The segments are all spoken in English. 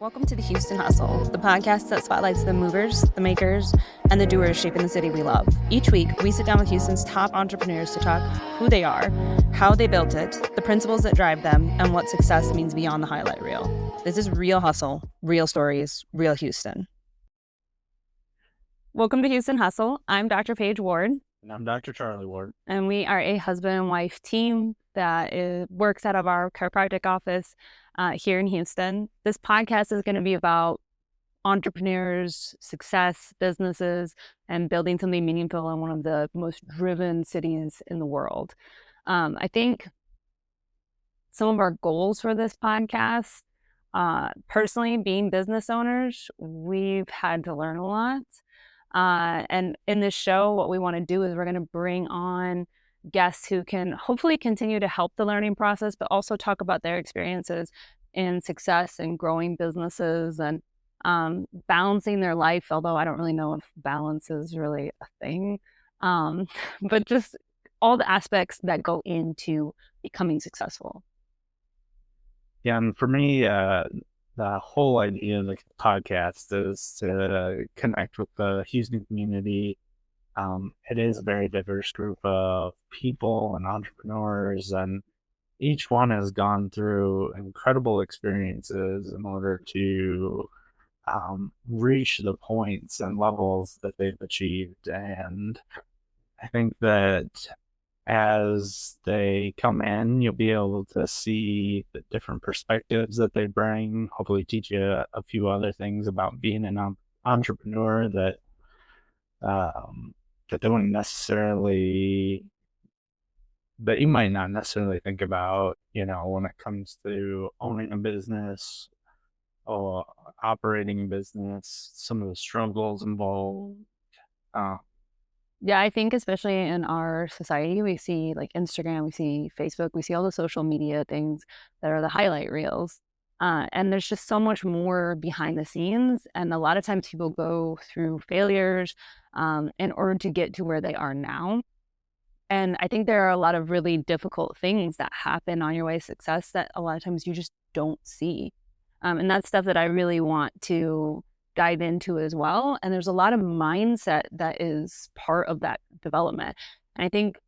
Welcome to the Houston Hustle, the podcast that spotlights the movers, the makers, and the doers shaping the city we love. Each week, we sit down with Houston's top entrepreneurs to talk who they are, how they built it, the principles that drive them, and what success means beyond the highlight reel. This is real hustle, real stories, real Houston. Welcome to Houston Hustle. I'm Dr. Paige Ward. And I'm Dr. Charlie Ward. And we are a husband and wife team that works out of our chiropractic office here in Houston. This podcast is going to be about entrepreneurs, success, businesses, and building something meaningful in one of the most driven cities in the world. I think some of our goals for this podcast, personally, being business owners, we've had to learn a lot. And in this show, what we want to do is we're going to bring on guests who can hopefully continue to help the learning process, but also talk about their experiences in success and growing businesses and balancing their life, although I don't really know if balance is really a thing, but just all the aspects that go into becoming successful. Yeah, and for me, the whole idea of the podcast is to connect with the Houston community. It is a very diverse group of people and entrepreneurs, and each one has gone through incredible experiences in order to reach the points and levels that they've achieved. And I think that as they come in, you'll be able to see the different perspectives that they bring, hopefully teach you a few other things about being an entrepreneur that don't necessarily, that you might not necessarily think about, when it comes to owning a business or operating a business, some of the struggles involved. Yeah, I think especially in our society, we see like Instagram, we see Facebook, we see all the social media things that are the highlight reels. And there's just so much more behind the scenes. And a lot of times people go through failures in order to get to where they are now. And I think there are a lot of really difficult things that happen on your way to success that a lot of times you just don't see. And that's stuff that I really want to dive into as well. And there's a lot of mindset that is part of that development. And I think,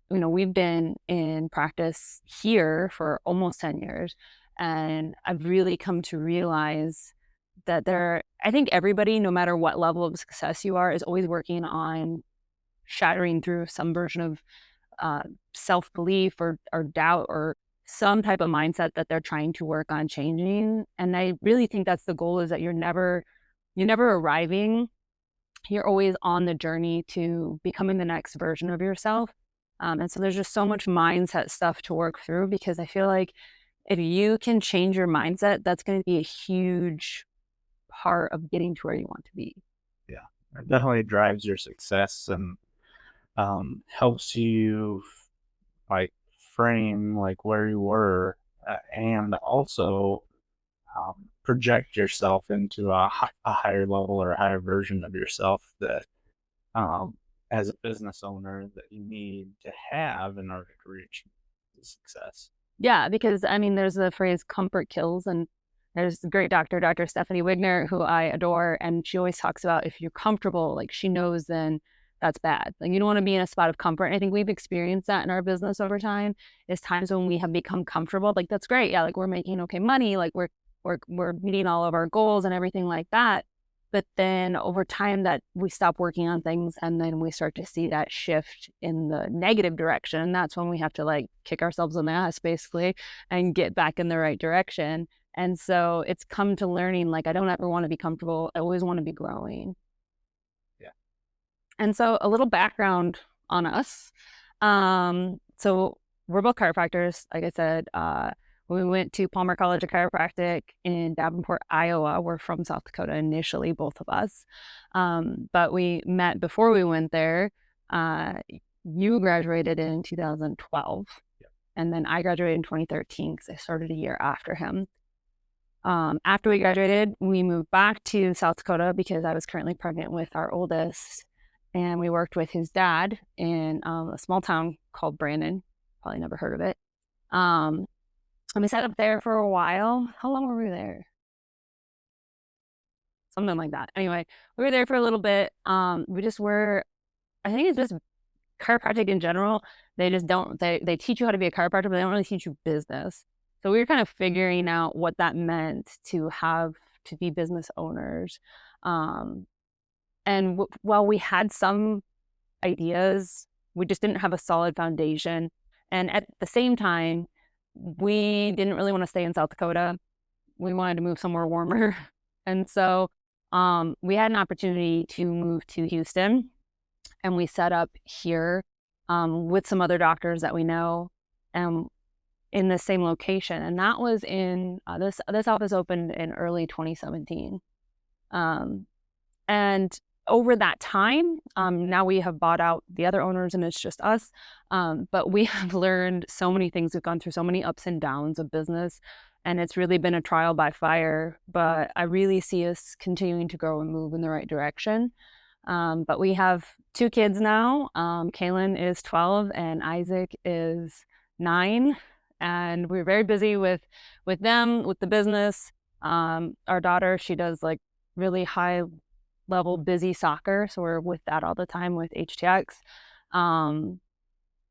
we've been in practice here for almost 10 years. And I've really come to realize that I think everybody, no matter what level of success you are, is always working on shattering through some version of self-belief or doubt or some type of mindset that they're trying to work on changing. And I really think that's the goal, is that you're never arriving. You're always on the journey to becoming the next version of yourself. And so there's just so much mindset stuff to work through, because I feel like if you can change your mindset, that's going to be a huge part of getting to where you want to be. Yeah, it definitely drives your success and helps you frame where you were and also project yourself into a higher level or a higher version of yourself that as a business owner that you need to have in order to reach success. Yeah, because there's the phrase comfort kills, and there's the great doctor, Dr. Stephanie Wigner, who I adore, and she always talks about if you're comfortable, she knows, then that's bad. You don't want to be in a spot of comfort. And I think we've experienced that in our business over time. Is times when we have become comfortable, that's great. Yeah, we're making okay money, we're meeting all of our goals and everything like that. But then over time that we stop working on things, and then we start to see that shift in the negative direction. And that's when we have to kick ourselves in the ass basically and get back in the right direction. And so it's come to learning, I don't ever want to be comfortable. I always want to be growing. Yeah. And so a little background on us. So we're both chiropractors. Like I said, we went to Palmer College of Chiropractic in Davenport, Iowa. We're from South Dakota initially, both of us. But we met before we went there. You graduated in 2012. Yep. And then I graduated in 2013 because I started a year after him. After we graduated, we moved back to South Dakota because I was currently pregnant with our oldest. And we worked with his dad in a small town called Brandon. Probably never heard of it. And we sat up there for a while. How long were we there? something like that. Anyway, we were there for a little bit. We just were, I think it's just chiropractic in general. They just don't, they teach you how to be a chiropractor, but they don't really teach you business. So we were kind of figuring out what that meant to have to be business owners. Um, and while we had some ideas, we just didn't have a solid foundation. And at the same time, we didn't really want to stay in South Dakota. We wanted to move somewhere warmer. And so we had an opportunity to move to Houston, and we set up here with some other doctors that we know um, in the same location. And that was in this office opened in early 2017. Um, and over that time, now we have bought out the other owners and it's just us. But we have learned so many things. We've gone through so many ups and downs of business, and it's really been a trial by fire. But I really see us continuing to grow and move in the right direction. But we have two kids now. Kaylin is 12 and Isaac is 9. And we're very busy with them, with the business. Our daughter, she does like really high level busy soccer. So we're with that all the time with HTX. Um,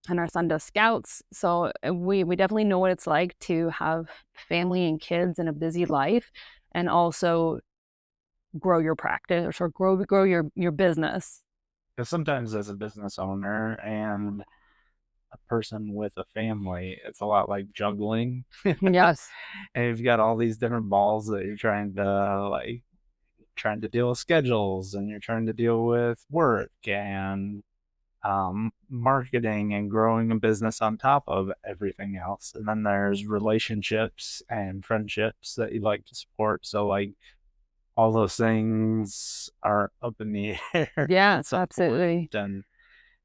and our son does scouts. So we definitely know what it's like to have family and kids in a busy life, and also grow your practice or grow your business. Because sometimes as a business owner and a person with a family, it's a lot like juggling. Yes. And you've got all these different balls that you're trying to deal with schedules, and you're trying to deal with work and marketing and growing a business on top of everything else. And then there's relationships and friendships that you like to support. So like all those things are up in the air Yeah, at some absolutely. point,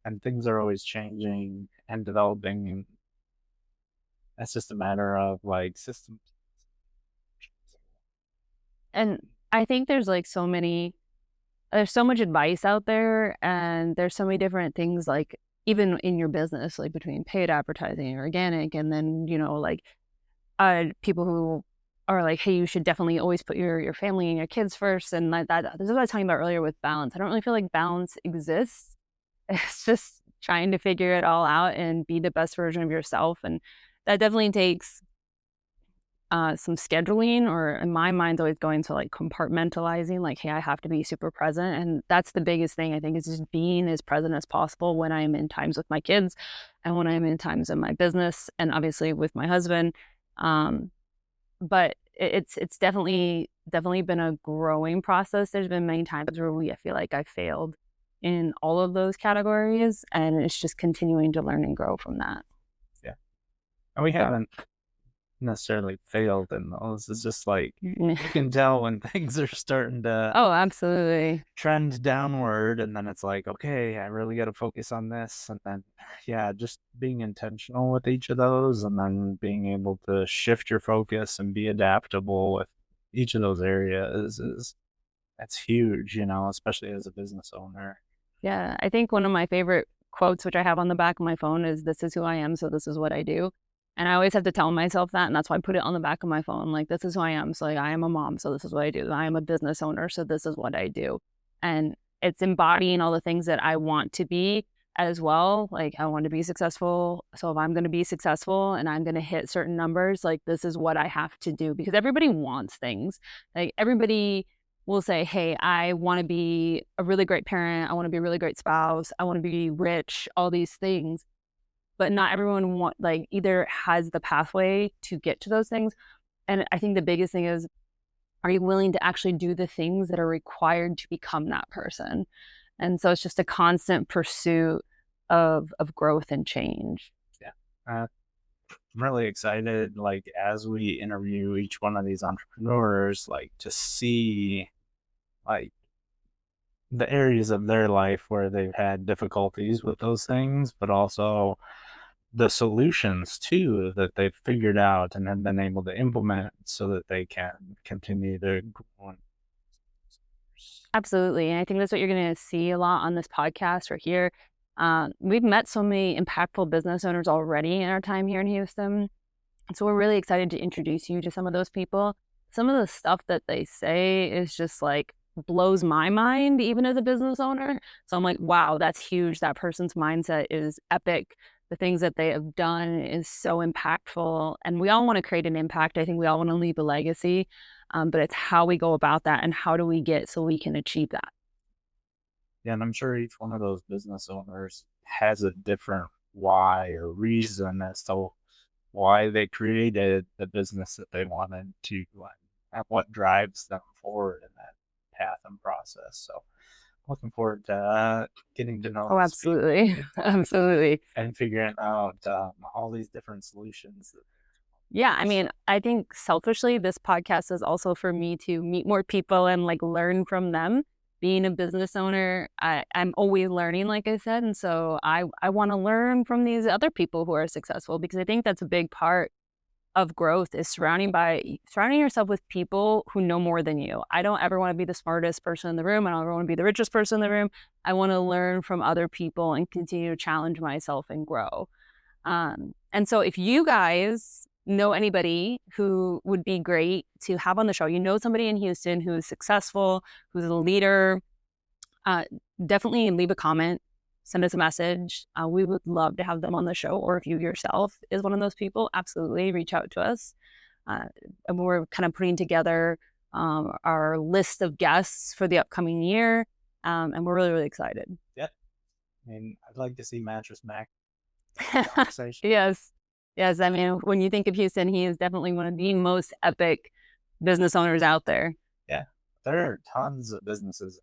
and things are always changing and developing, and that's just a matter of like systems. And I think there's so much advice out there, and there's so many different things, like even in your business, like between paid advertising and organic, and then, like people who are like, hey, you should definitely always put your family and your kids first. And like that, this is what I was talking about earlier with balance. I don't really feel like balance exists. It's just trying to figure it all out and be the best version of yourself. And that definitely takes some scheduling, or in my mind's always going to like compartmentalizing, like, hey, I have to be super present. And that's the biggest thing, I think, is just being as present as possible when I'm in times with my kids and when I'm in times in my business and obviously with my husband. Um, but it's definitely been a growing process. There's been many times where I feel like I failed in all of those categories, and it's just continuing to learn and grow from that. Yeah. And we haven't necessarily failed in those. It's just like you can tell when things are starting to Oh, absolutely. trend downward, and then it's like, okay, I really got to focus on this. And then, yeah, just being intentional with each of those, and then being able to shift your focus and be adaptable with each of those areas is that's huge, especially as a business owner. Yeah, I think one of my favorite quotes, which I have on the back of my phone, is "This is who I am, so this is what I do." And I always have to tell myself that, and that's why I put it on the back of my phone. Like, this is who I am. So, like, I am a mom, so this is what I do. I am a business owner, so this is what I do. And it's embodying all the things that I want to be as well. Like, I want to be successful. So if I'm going to be successful and I'm going to hit certain numbers, like, this is what I have to do, because everybody wants things. Like, everybody will say, hey, I want to be a really great parent. I want to be a really great spouse. I want to be rich, all these things. But not everyone either has the pathway to get to those things. And I think the biggest thing is, are you willing to actually do the things that are required to become that person? And so it's just a constant pursuit of growth and change. Yeah. I'm really excited, like, as we interview each one of these entrepreneurs, like, to see, like, the areas of their life where they've had difficulties with those things, but also the solutions too that they've figured out and have been able to implement so that they can continue to grow. Absolutely. And I think that's what you're going to see a lot on this podcast or here. We've met so many impactful business owners already in our time here in Houston. So we're really excited to introduce you to some of those people. Some of the stuff that they say is just like blows my mind even as a business owner. So I'm like, wow, that's huge. That person's mindset is epic. The things that they have done is so impactful. And we all want to create an impact. I think we all want to leave a legacy. But it's how we go about that and how do we get so we can achieve that. Yeah, and I'm sure each one of those business owners has a different why or reason as to why they created the business that they wanted to, and what drives them forward in that path and process. So looking forward to getting to know Oh, these people absolutely. Absolutely. and figuring out all these different solutions. Yeah, I mean, I think selfishly, this podcast is also for me to meet more people and like learn from them. Being a business owner, I'm always learning, like I said. And so I want to learn from these other people who are successful because I think that's a big part of growth is surrounding yourself with people who know more than you. I don't ever want to be the smartest person in the room. I don't ever want to be the richest person in the room. I want to learn from other people and continue to challenge myself and grow. And so if you guys know anybody who would be great to have on the show, you know somebody in Houston who is successful, who's a leader, uh, definitely leave a comment, send us a message. We would love to have them on the show. Or if you yourself is one of those people, absolutely reach out to us. And we're kind of putting together our list of guests for the upcoming year. And we're really, really excited. Yep. I mean, I'd like to see Mattress Mac conversation. Yes. Yes. I mean, when you think of Houston, he is definitely one of the most epic business owners out there. Yeah. There are tons of businesses.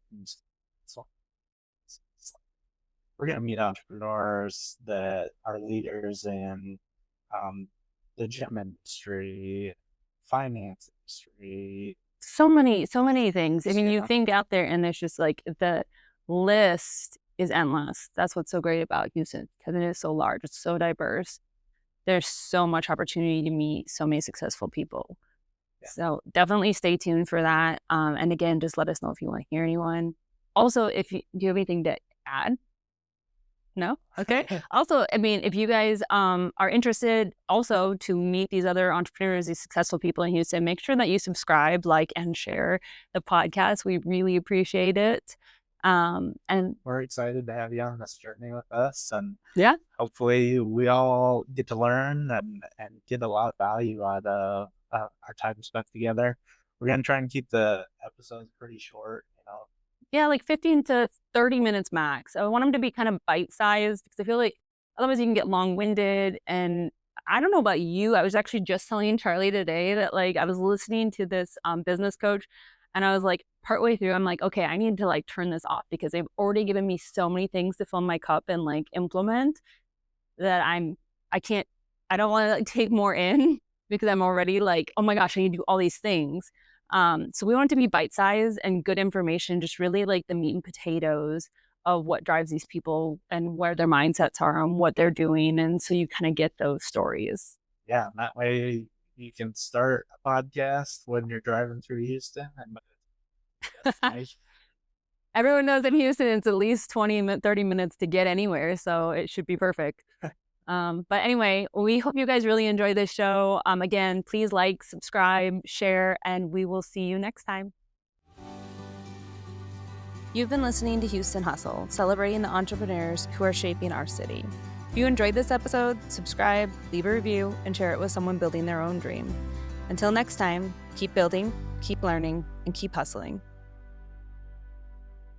So we're going to meet entrepreneurs that are leaders in the gym industry, finance industry. So many things. I mean, you think out there and there's just like the list is endless. That's what's so great about Houston because it is so large. It's so diverse. There's so much opportunity to meet so many successful people. Yeah. So definitely stay tuned for that. And again, just let us know if you want to hear anyone. Also, do you have anything to add? No? Okay. Also, I mean, if you guys are interested also to meet these other entrepreneurs, these successful people in Houston, make sure that you subscribe, like, and share the podcast. We really appreciate it. And we're excited to have you on this journey with us. And yeah, hopefully we all get to learn and get a lot of value out of our time spent together. We're going to try and keep the episodes pretty short, Yeah, like 15 to 30 minutes max. I want them to be kind of bite-sized because I feel like otherwise you can get long-winded. And I don't know about you. I was actually just telling Charlie today that like I was listening to this business coach and I was like partway through, I'm like, okay, I need to like turn this off because they've already given me so many things to fill my cup and like implement that I don't want to like take more in because I'm already like, oh my gosh, I need to do all these things. So we want it to be bite-sized and good information, just really like the meat and potatoes of what drives these people and where their mindsets are and what they're doing. And so you kind of get those stories. Yeah, and that way you can start a podcast when you're driving through Houston. Nice. Everyone knows in Houston, it's at least 30 minutes to get anywhere. So it should be perfect. But anyway, we hope you guys really enjoy this show. Again, please like, subscribe, share, and we will see you next time. You've been listening to Houston Hustle, celebrating the entrepreneurs who are shaping our city. If you enjoyed this episode, subscribe, leave a review, and share it with someone building their own dream. Until next time, keep building, keep learning, and keep hustling.